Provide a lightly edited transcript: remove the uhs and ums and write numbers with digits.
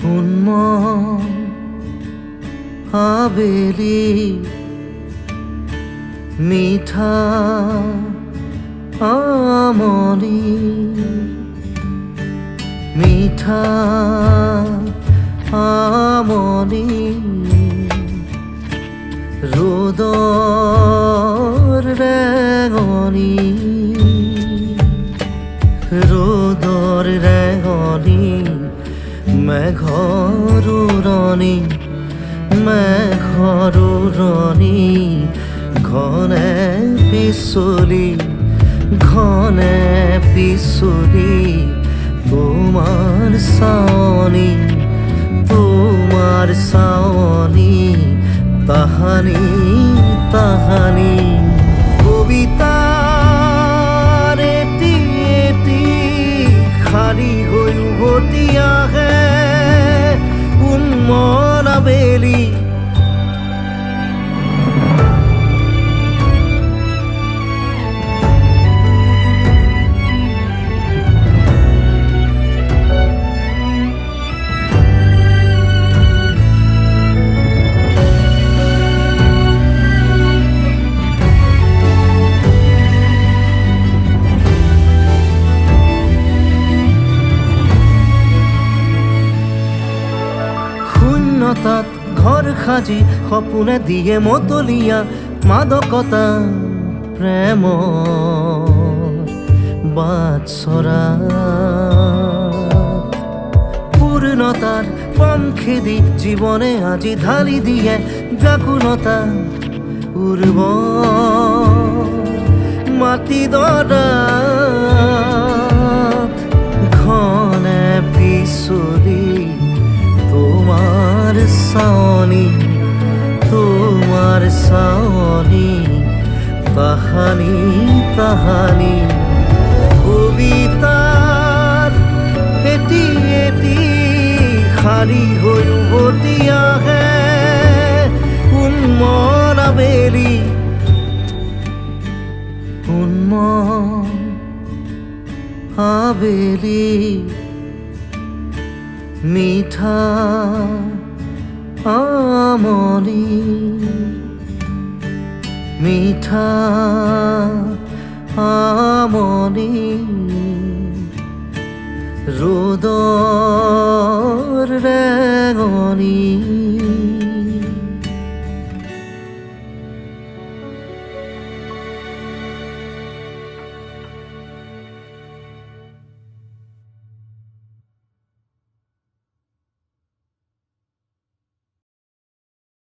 উন্মন আবেলি মিঠা আমনি মিঠা আমনি রোদর রেঙনি রোদর রেঙনি মেঘৰ উৰণি মেঘৰ উৰণি ঘনে পিছলি ঘনে পিছলি তোমার চাৱনি তাহানি তাহানি কবিতাৰ এটি এটি খালী হৈ উভতি আহে উন্মন আবেলি শূন্যতাত ঘৰ সাজি সপোনে দিয়ে মতলীয়া মাদকতা প্ৰেমৰ বাটচৰা পূৰ্ণতাৰ পংখেদি জীৱনে আজি ঢালি দিয়ে ব্যাকুলতা উৰ্বৰ মাটিডৰাত ঘনে পিছলি তোমার চাৱনি তাহানি তাহানি কবিতাৰ এটি এটি খালী হৈ উভতি আহে উন্মন আবেলি উন্মন আবেলি মিঠা আমনি মিঠা আমনি রোদর রেঙনি